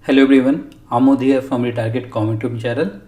Hello everyone, Amod here from the Target Comment YouTube channel.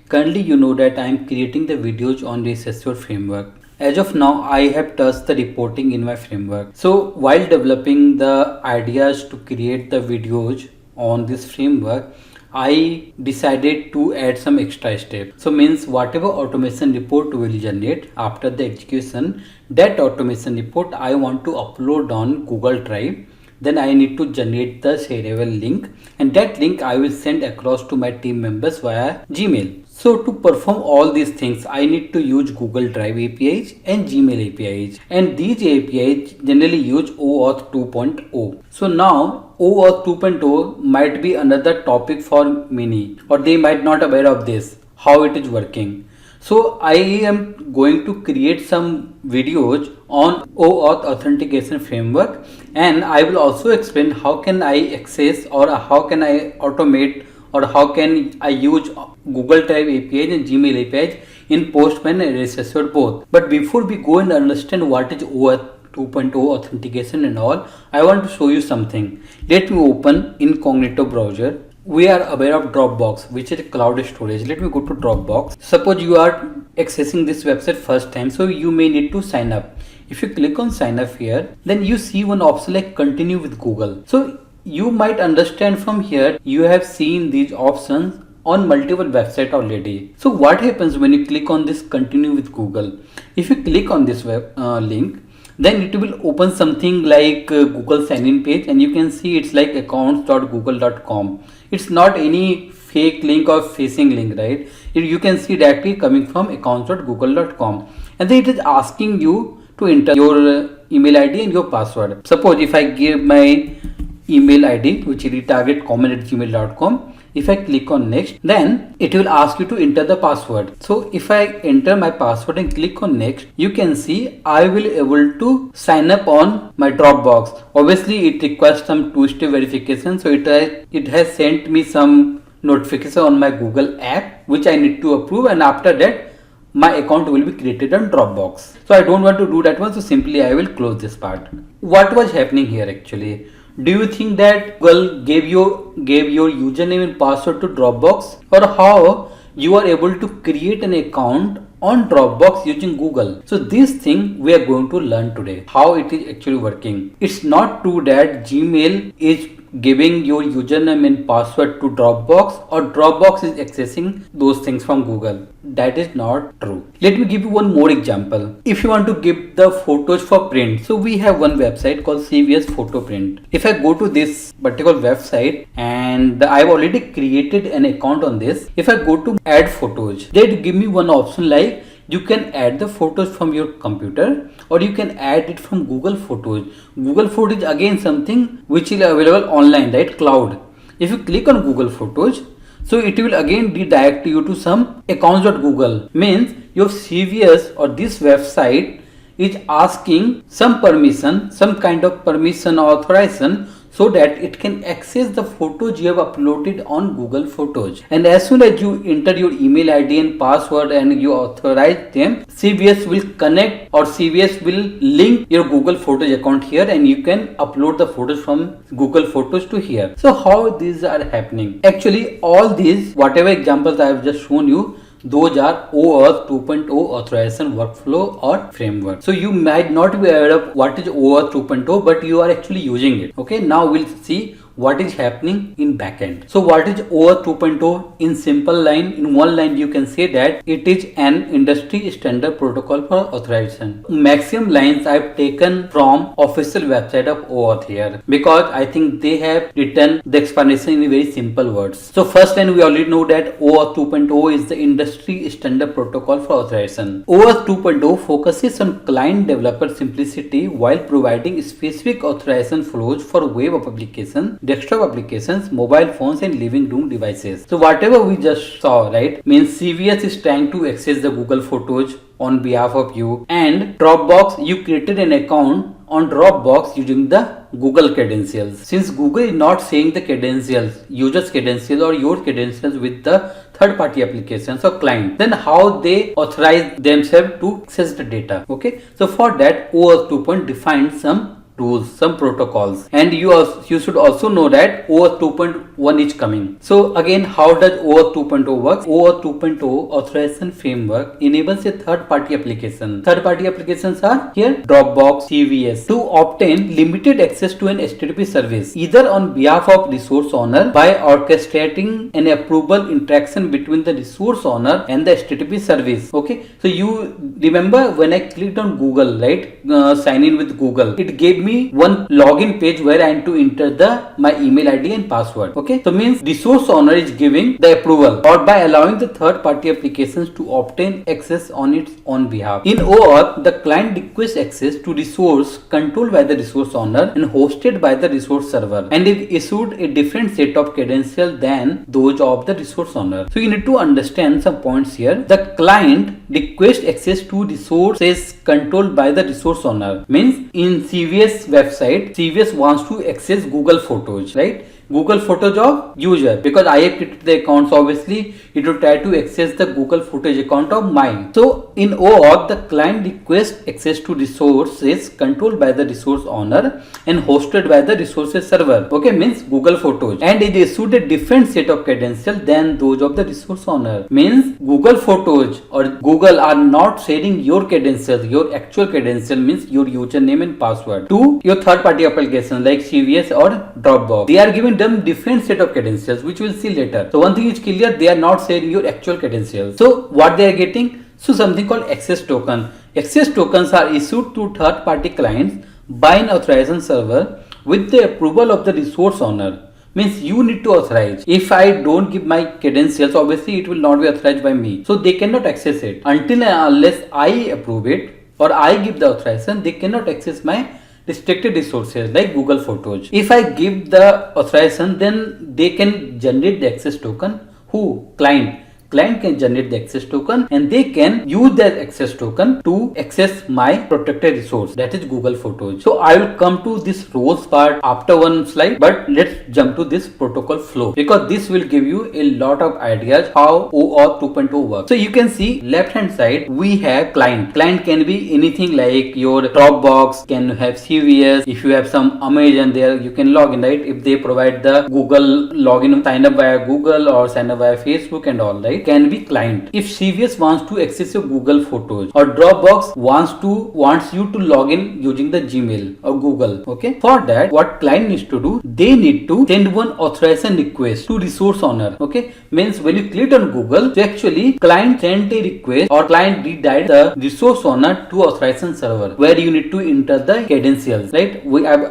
Currently you know that I am creating the videos on the SSO framework. As of now I have touched the reporting in my framework. So while developing the ideas to create the videos on this framework, I decided to add some extra steps. So means whatever automation report will generate after the execution, that automation report I want to upload on Google Drive. Then I need to generate the shareable link, and that link I will send across to my team members via Gmail. So to perform all these things, I need to use Google Drive APIs and Gmail APIs, and these APIs generally use OAuth 2.0. So now OAuth 2.0 might be another topic for many, or they might not aware of this, how it is working. So I am going to create some videos on OAuth authentication framework, and I will also explain how can I access or how can I automate or how can I use Google Drive APIs and Gmail APIs in Postman and SSO both. But before we go and understand what is OAuth 2.0 authentication and all, I want to show you something. Let me open Incognito browser. We are aware of Dropbox, which is a cloud storage. Let me go to Dropbox. Suppose you are accessing this website first time, so you may need to sign up. If you click on sign up here, then you see one option like continue with Google. So you might understand from here, you have seen these options on multiple websites already. So what happens when you click on this continue with Google? If you click on this link, then it will open something like Google sign in page, and you can see it's like accounts.google.com. It's not any fake link or phishing link, right? You can see directly coming from accounts.google.com, and then it is asking you to enter your email ID and your password. Suppose if I give my email ID, which is retargetcommon@gmail.com. If I click on next, then it will ask you to enter the password. So if I enter my password and click on next, you can see I will able to sign up on my Dropbox. Obviously it requires some two-step verification, so it has sent me some notification on my Google app which I need to approve, and after that my account will be created on Dropbox. So I don't want to do that one, so simply I will close this part. What was happening here actually? Do you think that Google gave your username and password to Dropbox, or how you are able to create an account on Dropbox using Google? So this thing we are going to learn today, how it is actually working. It's not true that Gmail is giving your username and password to Dropbox, or Dropbox is accessing those things from Google. That is not true. Let me give you one more example. If you want to give the photos for print, so we have one website called CVS Photo Print. If I go to this particular website, and I've already created an account on this, if I go to add photos, they give me one option like you can add the photos from your computer, or you can add it from Google Photos. Google Photos is again something which is available online, right? Cloud. If you click on Google Photos, so it will again redirect you to some accounts.google. Means your CVS or this website is asking some permission, some kind of permission or authorization, so that it can access the photos you have uploaded on Google Photos. And as soon as you enter your email ID and password and you authorize them, CVS will connect, or CVS will link your Google Photos account here, and you can upload the photos from Google Photos to here. So how these are happening? Actually all these, whatever examples I have just shown you, those are OAuth 2.0 authorization workflow or framework. So you might not be aware of what is OAuth 2.0, but you are actually using it. Okay, now we'll see what is happening in backend. So what is OAuth 2.0? In simple line, in one line you can say that it is an industry standard protocol for authorization. Maximum lines I've taken from official website of OAuth here, because I think they have written the explanation in very simple words. So first line we already know that OAuth 2.0 is the industry standard protocol for authorization. OAuth 2.0 focuses on client developer simplicity while providing specific authorization flows for web applications, desktop applications, mobile phones and living room devices. So whatever we just saw, right, means CVS is trying to access the Google Photos on behalf of you, and Dropbox, you created an account on Dropbox using the Google credentials. Since Google is not saying the credentials, users credentials or your credentials with the third party applications or client, then how they authorize themselves to access the data? Okay, so for that OAuth 2.0 defines some rules, some protocols, and you should also know that OAuth 2.1 is coming. So again, how does OAuth 2.0 work? OAuth 2.0 authorization framework enables a third-party application. Third-party applications are here Dropbox, CVS, to obtain limited access to an HTTP service, either on behalf of resource owner by orchestrating an approval interaction between the resource owner and the HTTP service. Okay, so you remember when I clicked on Google, right? Sign in with Google. It gave me one login page where I need to enter my email ID and password. Okay, so means resource owner is giving the approval or by allowing the third party applications to obtain access on its own behalf. In OAuth, the client requests access to resource controlled by the resource owner and hosted by the resource server, and it issued a different set of credentials than those of the resource owner. So you need to understand some points here. The client requests access to resources controlled by the resource owner. Means in CVS website, CVS wants to access Google Photos, right? Google Photos of user, because I have created the account, so obviously it will try to access the Google Photos account of mine. So in OAuth, the client requests access to resources controlled by the resource owner and hosted by the resources server. Okay, means Google Photos, and it issued a different set of credentials than those of the resource owner. Means Google Photos or Google are not sharing your credentials, your actual credential, means your username and password, to your third party applications like CVS or Dropbox. They are giving them different set of credentials, which we'll see later. So one thing is clear, they are not sharing your actual credentials. So what they are getting? So something called access token. Access tokens are issued to third party clients by an authorization server with the approval of the resource owner. Means you need to authorize. If I don't give my credentials, obviously it will not be authorized by me. So they cannot access it until and unless I approve it or I give the authorization. They cannot access my restricted resources like Google Photos. If I give the authorization, then they can generate the access token. Who? Client can generate the access token, and they can use that access token to access my protected resource, that is Google Photos. So I will come to this roles part after one slide, but let's jump to this protocol flow, because this will give you a lot of ideas how OAuth 2.0 works. So you can see left hand side we have client. Client can be anything like your Dropbox, can have CVS. If you have some Amazon there, you can log in, right? If they provide the Google login, sign up via Google or sign up via Facebook and all, right? Can be client. If CVS wants to access your Google Photos or Dropbox wants you to log in using the Gmail or Google, okay? For that, what client needs to do, they need to send one authorization request to resource owner, okay? Means when you click on Google, so actually client sent a request or client redirects the resource owner to authorization server where you need to enter the credentials, right?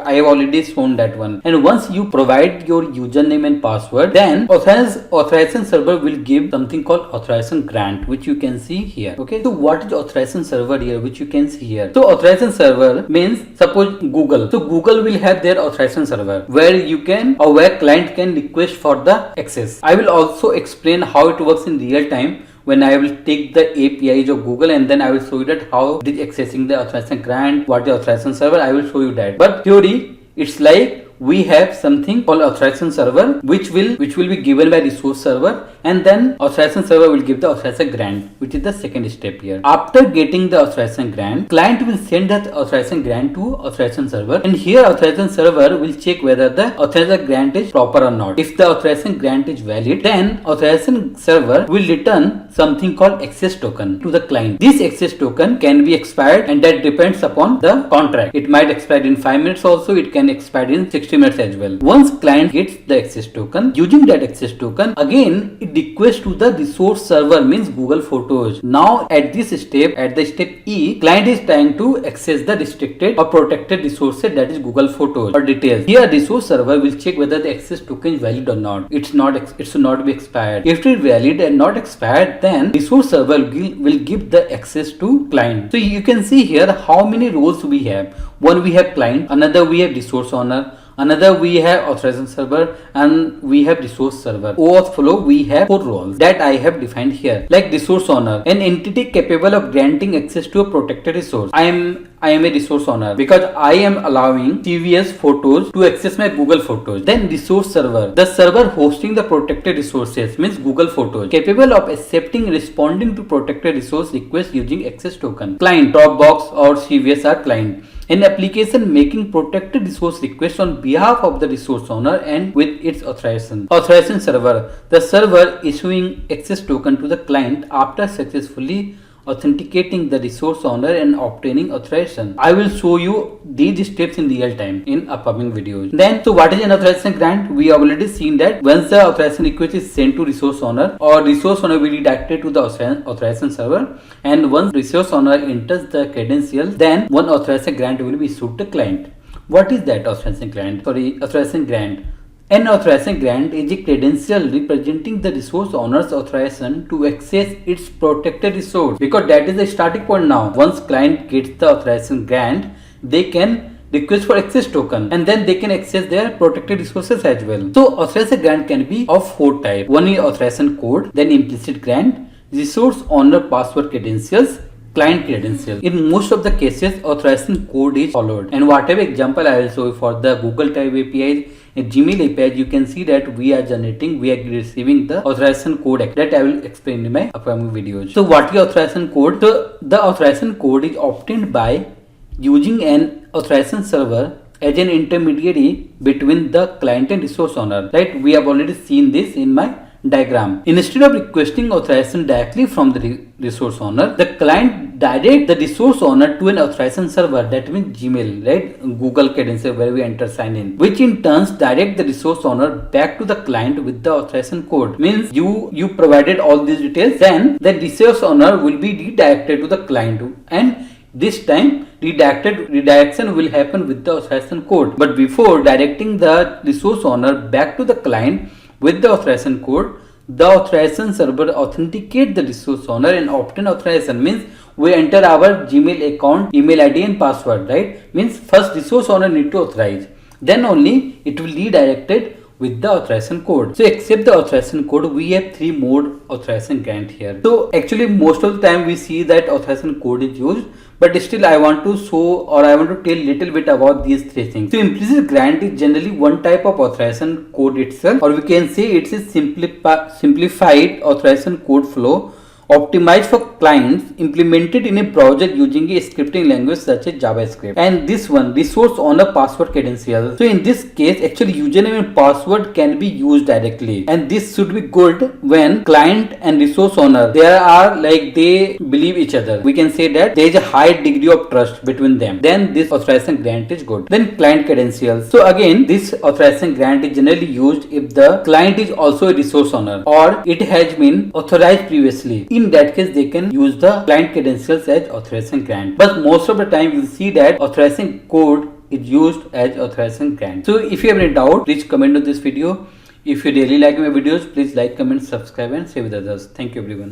I have already shown that one. And once you provide your username and password, then authorization server will give something called authorization grant, which you can see here. Okay, so what is authorization server here, which you can see here? So authorization server means, suppose Google, so Google will have their authorization server where you can or where client can request for the access. I will also explain how it works in real time when I will take the APIs of Google, and then I will show you that how it is accessing the authorization grant, what is authorization server. I will show you that. But theory, it's like we have something called authorization server which will be given by resource server, and then authorization server will give the authorization grant, which is the second step here. After getting the authorization grant, client will send that authorization grant to authorization server, and here authorization server will check whether the authorization grant is proper or not. If the authorization grant is valid, then authorization server will return something called access token to the client. This access token can be expired, and that depends upon the contract. It might expire in 5 minutes also, it can expire in 60 minutes as well. Once client gets the access token, using that access token, again it requests to the resource server, means Google Photos. Now at this step, at the step E, client is trying to access the restricted or protected resources, that is Google Photos or details. Here resource server will check whether the access token is valid or not. It should not be expired. If it is valid and not expired, then resource server will give the access to client. So you can see here how many roles we have. One, we have client, another we have resource owner, another we have authorization server, and we have resource server. OAuth flow, we have 4 roles that I have defined here. Like resource owner, an entity capable of granting access to a protected resource. I I am a resource owner because I am allowing CVS Photos to access my Google Photos. Then resource server, the server hosting the protected resources means Google Photos, capable of accepting and responding to protected resource requests using access token. Client, Dropbox or CVS are client. An application making protected resource requests on behalf of the resource owner and with its authorization. Authorization server, the server issuing access token to the client after successfully authenticating the resource owner and obtaining authorization. I will show you these steps in real time in upcoming videos. Then, so what is an authorization grant? We have already seen that once the authorization request is sent to resource owner, or resource owner will be redirected to the authorization server, and once resource owner enters the credentials, then one authorization grant will be issued to client. What is that authorization grant? An authorization grant is a credential representing the resource owner's authorization to access its protected resource, because that is the starting point now. Once client gets the authorization grant, they can request for access token and then they can access their protected resources as well. So authorization grant can be of 4 types. One is authorization code, then implicit grant, resource owner password credentials, client credentials. In most of the cases, authorization code is followed. And whatever example I will show you for the Google Drive API, Gmail API, you can see that we are receiving the authorization code that I will explain in my upcoming videos. So what is authorization code? So the authorization code is obtained by using an authorization server as an intermediary between the client and resource owner. Right? We have already seen this in my diagram. Instead of requesting authorization directly from the resource owner, the client directs the resource owner to an authorization server, that means Gmail, right? Google credential where we enter sign in, which in turns direct the resource owner back to the client with the authorization code. Means you provided all these details, then the resource owner will be redirected to the client, and this time redirection will happen with the authorization code. But before directing the resource owner back to the client with the authorization code, the authorization server authenticate the resource owner and obtain authorization. Means we enter our Gmail account, email ID and password, right? Means first resource owner need to authorize, then only it will be redirected with the authorization code. So except the authorization code, we have 3 more authorization grant here. So actually most of the time we see that authorization code is used, but still I want to show, or I want to tell little bit about these 3 things. So implicit grant is generally one type of authorization code itself, or we can say it's a simplified authorization code flow optimized for clients, implemented in a browser using a scripting language such as JavaScript. And this one, resource owner password credentials. So in this case, actually username and password can be used directly, and this should be good when client and resource owner they believe each other. We can say that there is a high degree of trust between them. Then this authorization grant is good. Then client credentials. So again, this authorization grant is generally used if the client is also a resource owner or it has been authorized previously. In that case, they can use the client credentials as authorization grant. But most of the time, you see that authorization code is used as authorization grant. So if you have any doubt, please comment on this video. If you really like my videos, please like, comment, subscribe and share with others. Thank you everyone.